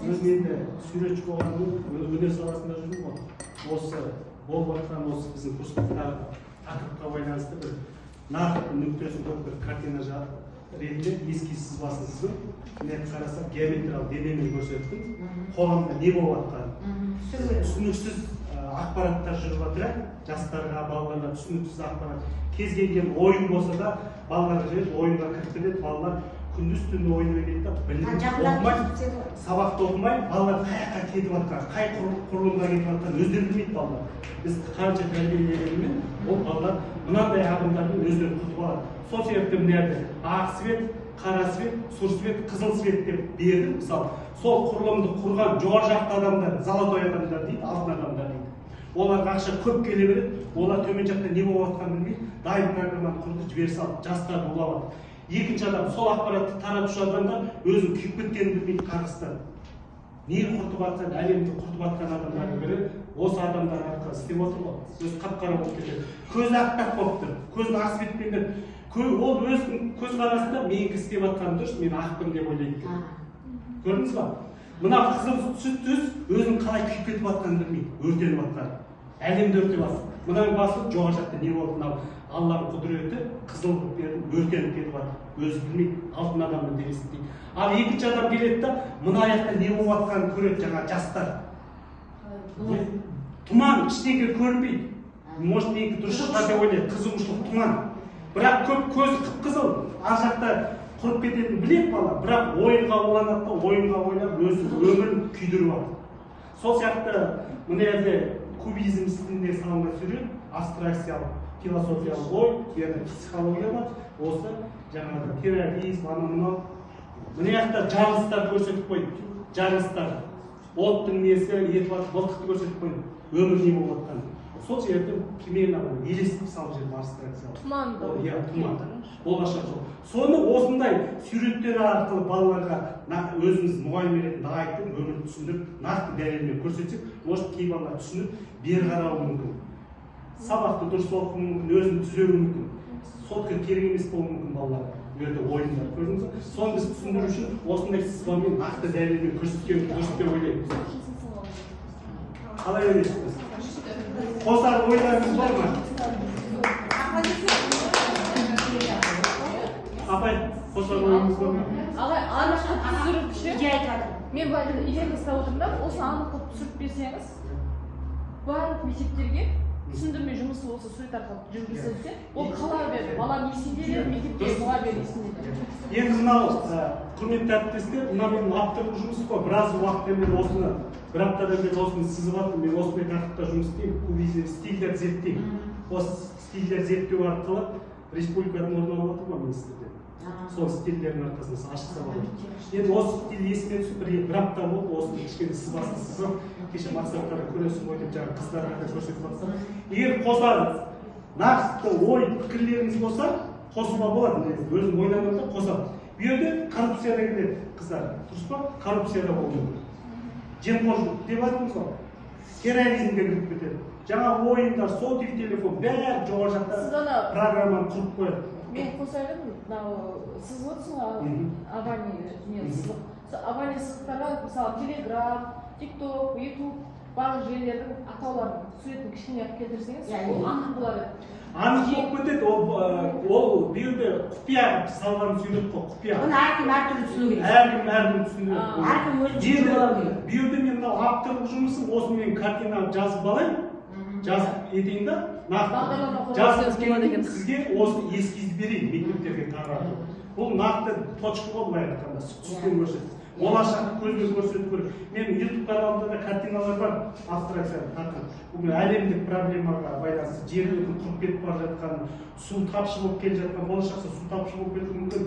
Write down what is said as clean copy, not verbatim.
Өзім енді суретші болғанмын, өнер саласында жүрмін ғой. Осы болып жатқан осы біздің курстағы тақырыпқа байланысты бір нақты нүктесін қойып бір картина ретінде эскиз сызбасын сызып, міне қарасақ геометриялық денемен көрсеттім. Қоғамда не болып жатқанын. Түсініксіз ақпараттар жүріп жатыр, жастарға, балаларға түсініксіз ақпарат. Кез келген ойын болса да, балалар ойынға кіріп кетеді, балалар күндіз-түні ойнай кетті, білмей, сабақты оқымай, балалар қай кетіп жатқан, қай құрылымға кетіп жатқан өздері білмейді балалар. Біз қанша тәрбиелегенмен, ол балалар мынандай ағымдардан өздері құтып алады. Сол себепті мынандай ақ свет, қара свет, сұр свет, қызыл свет деп берді. Мысалы, сол құрылымды құрған жоғары жақты адамдар, золотой адамдар дейді, алтын адамдар дейді. Оларға ақша көп келе береді, олар төмен жақта не болып жатқанын білмейді, дайын программаны құрды, жібере салды, жастарды улап алды. Екінші адам, сол ақпаратты таратушы адамдар өзін күйіп кеткенін білмейді қарғыстан. Не құртып жатқан, әлемді құртып жатқан адамдардың бірі осы адамдар арқылы істеп отыр ғой. Өзі қап-қара болып кетеді. Көзі аппақ болып тұр, көзін ақ светпен ол өзінің көзқарасында менікі істеп жатқаным дұрыс, мен ақпын деп ойлайды екен. Көрдіңіз ба? Мына қызыл түс өзінің қалай күйіп кетіп жатқанын білмейді, өртеніп жатқанын. Әлемді өртеп жатыр. Мынаның басы жоғары жақта не болды, мынау Алланың құдіреті қызыл өртеніп кетіп жатыр. Өзі білмейді, алтын адамның денесі дейді. Ал екінші адам келеді да, мына аяқта не болып жатқанын көреді, жаңа жастар. Тұман іштегі көрінбейді. Может, менікі дұрыс шығар деп ойлайды, қызығушылық тұман. Бірақ көп көзі қып-қызыл, ар жақта құрып кететінін біледі бала, бірақ ойынға ойланады да, ойынға ойлап өз өмірін күйдіріп алады. Сол сияқты мына жерде кубизм стилінде салынған сурет, абстракциялық, философиялық ой, яғни психология бар. Осы жаңағы терроризм, анау мына жақта жарылыстар көрсетіп қойды. Жарылыстар, оттың несі, етіп жатып, былтықты көрсетіп қойды. Өмір не болып жатқанын. Сол жерде примерно елестіп салып жүрген абстракциялық. Тұман. Иә, тұман. Болашақ жол. Соны осындай суреттер арқылы балаларға өзіміз мұғалім ретінде айтып, өмірді түсіндіріп, нақты дәлелмен көрсетсек, может кей балалар түсініп, бері қарауы мүмкін. Сабақты дұрыс оқуы мүмкін, өзін түзеуі мүмкін. Сотқа керек емес болуы мүмкін балалар. Өте ойындар, көрдіңіз бе? Соны біз түсіндіру үшін осындай сызбамен нақты дәлелмен көрсеткен дұрыс деп ойлаймыз. Қалай ойлайсыз? Қосар ойларыңыз бар ма? Апай, қосар ойыңыз бар ма? Ағай, анық түсіріп ше? Мен бұл идеяны ұстап отырмын да, осы анық қылып түсіріп берсеңіз, барлық мектептерге түсіндірме жұмысы осы сурет арқылы жүргізілсе, ол қала берді, бала есінде береді, мектепте мұғалім есінде береді. Енді мынау құрметті әріптестер, мына менің авторлық жұмысы қой, біраз уақыттан бері осыны, бір аптадан бері осыны сызып жатырмын, мен осындай тақырыпта жұмыс істеймін, кубизм стильдерді зерттеймін. Осы стильдерді зерттеу арқылы республикадан орын алып отыр ма министрден? Сол стильдердің арқасында ашық сабақ. Енді осы стиль есіме түсіп, бір апта болды, осыны кішкене сызбасын сызып, кеше мақсаттары көресің ғой деп жаңағы қыздарға да көрсетіп жатсам. Егер қосады, нақты ой, пікірлеріңіз болса, қосуға болады. Өзім ойланғанда қосады. Bu yerде коррупцияда келеді қыздар. Дұрыс па? Коррупцияда болуы мүмкін. Жемқорлық деп айтамыз ғой. Терроризмге кіріп кетеді. Жаңа ойындар, сотик телефон, бәрі жоғары жақта программаны құрып қояды. Мен қосайын, сызып отырсың Авани сызық. Авани сызықтарға, мысалы, Телеграм, ТикТок, Ютуб, барлық жерлердің атауларын, суретін кішкене алып келтірсеңіз, ол анық болады. Анық болып кетеді, ол биылда құпия салған сурет қой, құпия. Оны әркім әртүрлі түсіну керек. Әркім түсіну керек. Әркім өзі түсіну керек. Биылда мен мынау авторлық жұмысым, осыны мен картинаны жазып алайын, жазып етейін да, нақты жазып кейін сізге осы эскизді берейін, мектептерге тарату. Бұл нақты точка ғой, былай айтқанда, түспен көрсетіп. Болашақты көзбен көрсету керек. Менің YouTube каналымда да картиналар бар, абстракцияны тақырып. Бұл әлемдік проблемаға байланысты жер бетін құрып кетіп бара жатқан, су тапшы болып келе жатқан, болашақта су тапшы болып кетуі мүмкін.